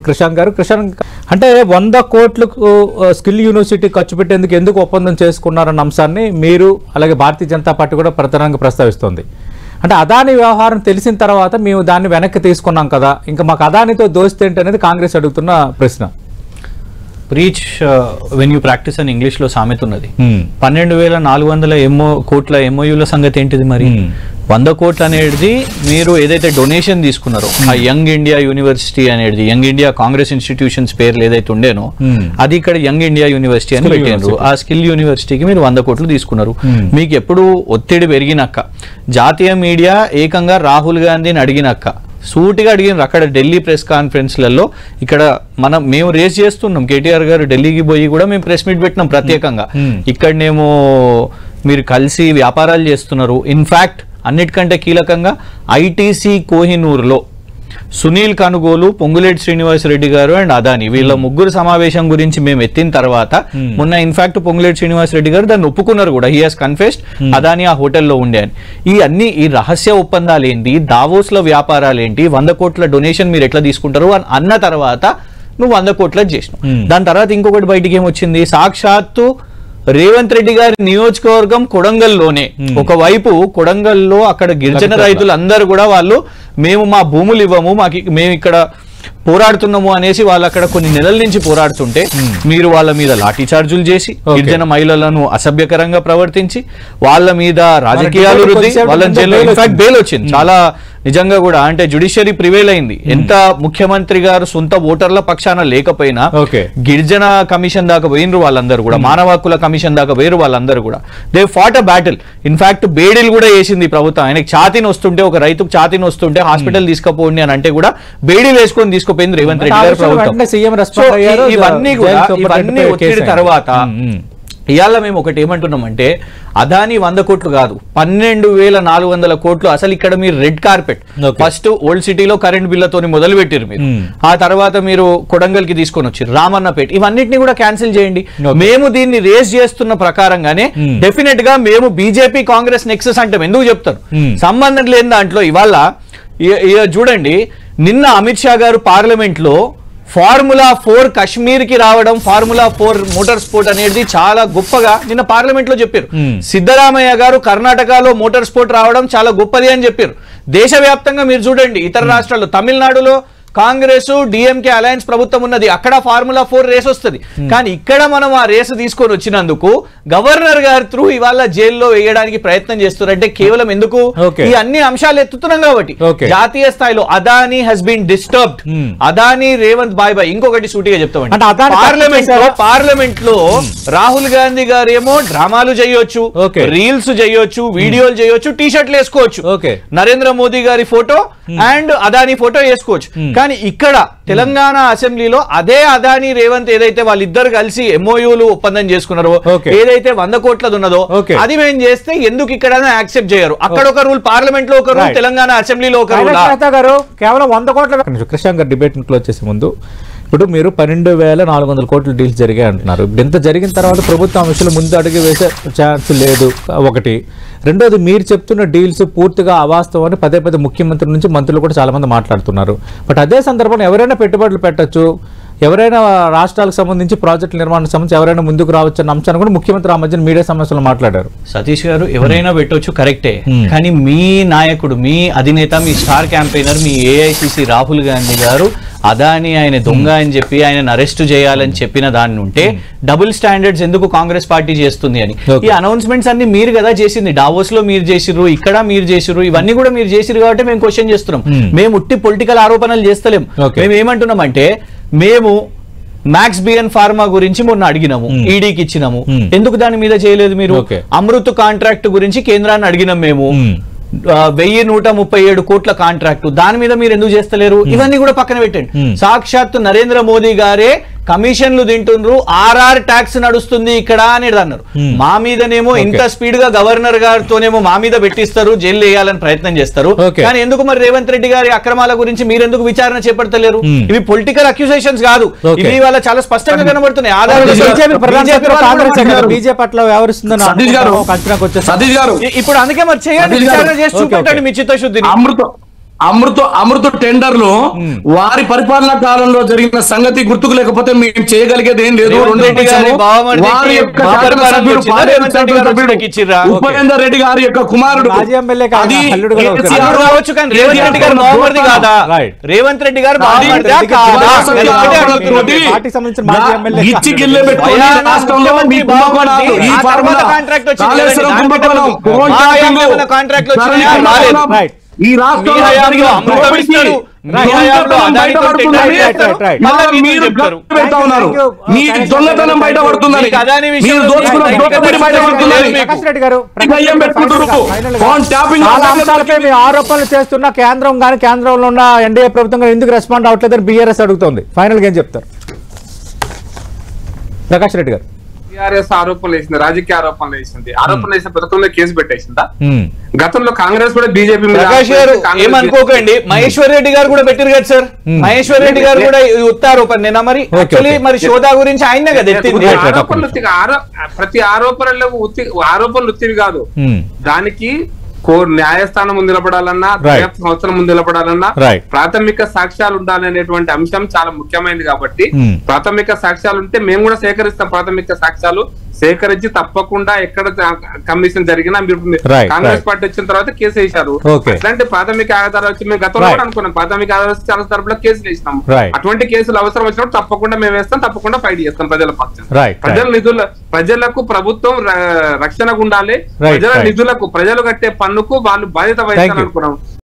కృషాంక్ గారు. కృషాంక్ అంటే 100 కోట్లకు స్కిల్ యూనివర్సిటీ ఖర్చు పెట్టేందుకు ఎందుకు ఒప్పందం చేసుకున్నారన్న అంశాన్ని మీరు అలాగే భారతీయ జనతా పార్టీ కూడా ప్రధానంగా ప్రస్తావిస్తోంది. అంటే అదాని వ్యవహారం తెలిసిన తర్వాత మేము దాన్ని వెనక్కి తీసుకున్నాం కదా, ఇంకా మాకు అదానితో దోస్తీ ఏంటి అనేది కాంగ్రెస్ అడుగుతున్న ప్రశ్న. ప్రీచ్ వెన్ యూ ప్రాక్టీస్ అని ఇంగ్లీష్ లో సామెత ఉన్నది. 12,400 కోట్ల ఎంఓయూల సంగతి ఏంటిది మరి? 100 కోట్లు అనేది మీరు ఏదైతే డొనేషన్ తీసుకున్నారో ఆ యంగ్ ఇండియా యూనివర్సిటీ అనేది, యంగ్ ఇండియా కాంగ్రెస్ ఇన్స్టిట్యూషన్స్ పేర్లు ఏదైతే ఉండేనో అది ఇక్కడ యంగ్ ఇండియా యూనివర్సిటీ అని పెట్టారు. ఆ స్కిల్ యూనివర్సిటీకి మీరు 100 కోట్లు తీసుకున్నారు. మీకు ఎప్పుడు ఒత్తిడి పెరిగినాక జాతీయ మీడియా ఏకంగా రాహుల్ గాంధీని అడిగినాక సూటిగా అడిగినారు అక్కడ ఢిల్లీ ప్రెస్ కాన్ఫరెన్స్లలో. ఇక్కడ మేము రేస్ చేస్తున్నాం, కేటీఆర్ గారు ఢిల్లీకి పోయి కూడా మేము ప్రెస్ మీట్ పెట్టినాం ప్రత్యేకంగా. ఇక్కడనేమో మీరు కలిసి వ్యాపారాలు చేస్తున్నారు. ఇన్ఫాక్ట్ అన్నిటికంటే కీలకంగా ఐటీసీ కోహినూర్లో సునీల్ కనుగోలు, పొంగులేటి శ్రీనివాసరెడ్డి గారు అండ్ అదాని వీళ్ళ ముగ్గురు సమావేశం గురించి మేము ఎత్తిన తర్వాత మొన్న ఇన్ఫాక్ట్ పొంగులేటి శ్రీనివాసరెడ్డి గారు దాన్ని ఒప్పుకున్నారు కూడా. హీ హాస్ కన్ఫెస్డ్ అదాని ఆ హోటల్లో ఉండే అని. ఈ రహస్య ఒప్పందాలు ఏంటి, దావోస్ లో వ్యాపారాలు ఏంటి, 100 కోట్ల డొనేషన్ మీరు ఎట్లా తీసుకుంటారు అని అన్న తర్వాత నువ్వు 100 కోట్ల చేసినావు. దాని తర్వాత ఇంకొకటి బయటికి ఏమొచ్చింది, సాక్షాత్తు రేవంత్ రెడ్డి గారి నియోజకవర్గం కొడంగల్లోనే ఒకవైపు కొడంగల్లో అక్కడ గిరిజన రైతులు అందరూ కూడా వాళ్ళు మేము మా భూములు ఇవ్వము, మేము ఇక్కడ పోరాడుతున్నాము అనేసి వాళ్ళు అక్కడ కొన్ని నెలల నుంచి పోరాడుతుంటే మీరు వాళ్ళ మీద లాఠీ చార్జులు చేసి గిరిజన మహిళలను అసభ్యకరంగా ప్రవర్తించి వాళ్ళ మీద రాజకీయాలు రుద్ది వాళ్ళని జైల్లో ఇన్ఫాక్ట్ బెయిల్ వచ్చింది. చాలా నిజంగా కూడా అంటే జ్యుడిషియరీ ప్రివేల్ అయింది. ఎంత ముఖ్యమంత్రి గారు సొంత ఓటర్ల పక్షాన లేకపోయినా గిరిజన కమిషన్ దాకా పోయినరు వాళ్ళందరూ కూడా, మానవ హక్కుల కమిషన్ దాకా పోయారు వాళ్ళందరూ కూడా. They fought a battle. In fact బేడీలు కూడా వేసింది ప్రభుత్వం. ఆయనకి ఛాతీని వస్తుంటే, ఒక రైతుకు ఛాతీని వస్తుంటే హాస్పిటల్ తీసుకుపోండి అని అంటే కూడా బేడీలు వేసుకొని తీసుకుపోయింది రేవంత్ రెడ్డి గారు ప్రభుత్వం. ఇవన్నీ వచ్చిన తర్వాత ఇవాళ మేము ఒకటి ఏమంటున్నామంటే అదాని 100 కోట్లు కాదు, 12,400 కోట్లు. అసలు ఇక్కడ మీరు రెడ్ కార్పెట్ ఫస్ట్ ఓల్డ్ సిటీలో కరెంట్ బిల్లతోని మొదలు పెట్టారు మీరు. ఆ తర్వాత మీరు కొడంగల్ కి తీసుకొని వచ్చారు, రామన్నపేట, ఇవన్నిటిని కూడా క్యాన్సిల్ చేయండి. మేము దీన్ని రేస్ చేస్తున్న ప్రకారంగానే డెఫినెట్ గా మేము బీజేపీ కాంగ్రెస్ నెక్సెస్ అంటాం. ఎందుకు చెప్తారు? సంబంధం లేని దాంట్లో ఇవాళ చూడండి, నిన్న అమిత్ షా గారు పార్లమెంట్ లో Formula-4 కశ్మీర్ కి రావడం, Formula-4 మోటార్ స్పోర్ట్ అనేది చాలా గొప్పగా నిన్న పార్లమెంట్ లో చెప్పారు. సిద్ధరామయ్య గారు కర్ణాటకలో మోటార్ స్పోర్ట్ రావడం చాలా గొప్పది అని చెప్పారు. దేశవ్యాప్తంగా మీరు చూడండి, ఇతర రాష్ట్రాల్లో తమిళనాడులో కాంగ్రెస్ డిఎంకే అలయన్స్ ప్రభుత్వం ఉన్నది, అక్కడ Formula-4 రేస్ వస్తుంది. కానీ ఇక్కడ మనం ఆ రేసు తీసుకొని వచ్చినందుకు గవర్నర్ గారి త్రూ ఇవాళ జైల్లో వేయడానికి ప్రయత్నం చేస్తున్నారంటే కేవలం ఎందుకు? ఈ అన్ని అంశాలు ఎత్తుతున్నాం కాబట్టి. జాతీయ స్థాయిలో Adani has been disturbed. Adani Revanth బాయ్ ఇంకొకటి సూటిగా చెప్తామండి, పార్లమెంట్ లో రాహుల్ గాంధీ గారు ఏమో డ్రామాలు చేయొచ్చు, రీల్స్ చేయొచ్చు, వీడియోలు చేయొచ్చు, టీ షర్ట్లు వేసుకోవచ్చు, నరేంద్ర మోదీ గారి ఫోటో అండ్ అదానీ ఫోటో వేసుకోవచ్చు. కానీ ఇక్కడ తెలంగాణ అసెంబ్లీలో అదే అదానీ రేవంత్ ఏదైతే వాళ్ళిద్దరు కలిసి ఎంఓయూలు ఒప్పందం చేసుకున్నారో, ఏదైతే 100 కోట్లది ఉన్నదో అది మేము చేస్తే ఎందుకు ఇక్కడ యాక్సెప్ట్ చేయరు? అక్కడ ఒక రూల్, పార్లమెంట్ లో ఒక రూల్, తెలంగాణ అసెంబ్లీలో ఒక రూల్. కేవలం 100 కోట్ల కృష్ణ గారు డిబేట్ క్లోజ్ చేసే ముందు ఇప్పుడు మీరు 12,400 కోట్ల డీల్స్ జరిగాయి అంటున్నారు. ఇప్పుడు ఇంత జరిగిన తర్వాత ప్రభుత్వం ఆ విషయంలో ముందు అడుగు వేసే ఛాన్స్ లేదు ఒకటి. రెండోది, మీరు చెప్తున్న డీల్స్ పూర్తిగా అవాస్తవం అని పదే పదే ముఖ్యమంత్రి నుంచి మంత్రులు కూడా చాలా మంది మాట్లాడుతున్నారు. బట్ అదే సందర్భంలో ఎవరైనా పెట్టుబడులు పెట్టచ్చు, ఎవరైనా రాష్ట్రాలకు సంబంధించి ప్రాజెక్టుల నిర్మాణానికి సంబంధించి ఎవరైనా ముందుకు రావచ్చు అన్న అంశాన్ని కూడా ముఖ్యమంత్రి ఆ మధ్యన మీడియా సమావేశంలో మాట్లాడారు. సతీష్ గారు, ఎవరైనా పెట్టవచ్చు కరెక్టే, కానీ మీ నాయకుడు, మీ అధినేత, మీ స్టార్ క్యాంపెయినర్, మీ ఏఐసిసి రాహుల్ గాంధీ గారు అదాని ఆయన దొంగ అని చెప్పి ఆయన అరెస్ట్ చేయాలని చెప్పిన దాన్ని ఉంటే డబుల్ స్టాండర్డ్స్ ఎందుకు కాంగ్రెస్ పార్టీ చేస్తుంది అని ఈ అనౌన్స్మెంట్స్ అన్ని మీరు కదా చేసింది. డావోస్ లో మీరు చేసిర్రు, ఇక్కడ మీరు చేసిర్రు, ఇవన్నీ కూడా మీరు చేసిర్రు కాబట్టి మేము క్వశ్చన్ చేస్తున్నాం. మేము ఉట్టి పొలిటికల్ ఆరోపణలు చేస్తలేం. మేము ఏమంటున్నామంటే మేము మ్యాక్స్ బిఎన్ ఫార్మా గురించి మొన్న అడిగినాము, ఈడీకి ఇచ్చినాము, ఎందుకు దాని మీద చేయలేదు మీరు? అమృత్ కాంట్రాక్ట్ గురించి కేంద్రాన్ని అడిగినాం మేము, 1,137 కోట్ల కాంట్రాక్టు, దాని మీద మీరు ఎందుకు చేస్తలేరు? ఇవన్నీ కూడా పక్కన పెట్టండి. సాక్షాత్తు నరేంద్ర మోదీ గారే కమిషన్లు తింటుండ్రు, ఆర్ఆర్ ట్యాక్స్ నడుస్తుంది ఇక్కడ అనేది అన్నారు. మా మీదనేమో ఇంత స్పీడ్ గా గవర్నర్ గారితోనేమో మా మీద పెట్టిస్తారు, జైలు వేయాలని ప్రయత్నం చేస్తారు. కానీ ఎందుకు మరి రేవంత్ రెడ్డి గారి అక్రమాల గురించి మీరెందుకు విచారణ చేపడతలేరు? ఇవి పొలిటికల్ అక్యూజేషన్స్ కాదు, ఇవి వాళ్ళ చాలా స్పష్టంగా కనబడుతున్నాయి. ఇప్పుడు అందుకే మరి చేయండి, విచారణ చేసి చూపెట్టండి మీ చిత్తశుద్ధిని. అమృత టెండర్లు వారి పరిపాలనా కాలంలో జరిగిన సంగతి గుర్తుకు లేకపోతే మేము చేయగలిగేది ఏం లేదు. ఉపేందర్ రెడ్డి గారి యొక్క కుమారుడు రేవంత్ రెడ్డి గారు ఇచ్చి గిల్లే పెట్టుకొని రాష్ట్రంలో మీ కుంభకోణాలు, ఈ ఫార్ములా, కాళేశ్వరం కుంభకోణం, ఈ రాష్ట్రంలో మీకు దొంగతనం బయటపడుతుందని, మీరు దోచుకున్న దోపిడీ బయటపడుతుందని ఆరోపణలు చేస్తున్న కేంద్రం కానీ కేంద్రంలో ఉన్న ఎన్డీఏ ప్రభుత్వం కానీ ఎందుకు రెస్పాండ్ అవ్వట్లేదని బీఆర్ఎస్ అడుగుతోంది. ఫైనల్ గా ఏం చెప్తారు ప్రకాష్ రెడ్డి గారు? టీఆర్ఎస్ ఆరోపణలు వేసింది, రాజకీయ ఆరోపణలు వేసింది. ఆరోపణలు వేసిన పథకంలో కేసు పెట్టేసిందా? గతంలో కాంగ్రెస్ కూడా బీజేపీ ఏమనుకోకండి, మహేశ్వర్ రెడ్డి గారు కూడా పెట్టారు కదా సార్. మహేశ్వర్ రెడ్డి గారు కూడా ఉత్తారోపణ మరి యాక్చువల్లీ మరి శోధా గురించి ఆయన కదా ఎత్తింది. ప్రతి ఆరోపణలకు ఆరోపణలు ఉత్తివి కాదు, దానికి న్యాయస్థానం ముందు నిలబడాలన్నా, సంవత్సరం ముందు నిలబడాలన్నా ప్రాథమిక సాక్ష్యాలు ఉండాలనేటువంటి అంశం చాలా ముఖ్యమైనది. కాబట్టి ప్రాథమిక సాక్ష్యాలు ఉంటే మేము కూడా సేకరిస్తాం. ప్రాథమిక సాక్ష్యాలు సేకరించి తప్పకుండా ఎక్కడ కమిషన్ జరిగినా మీరు కాంగ్రెస్ పార్టీ వచ్చిన తర్వాత కేసు వేశారు. అట్లాంటి ప్రాథమిక ఆధారాలు వచ్చి మేము గతంలో కూడా అనుకున్నాం, ప్రాథమిక ఆధారాలు చాలా తరపులో కేసులు వేసినాం. అటువంటి కేసులు అవసరం వచ్చినప్పుడు తప్పకుండా మేము వేస్తాం, తప్పకుండా ఫైట్ చేస్తాం ప్రజల పక్షం. ప్రజల నిధుల ప్రజలకు ప్రభుత్వం రక్షణగా ఉండాలి, ప్రజల నిధులకు ప్రజలు కట్టే పన్నుకు వాళ్ళు బాధ్యత వహించాలనుకున్నాం.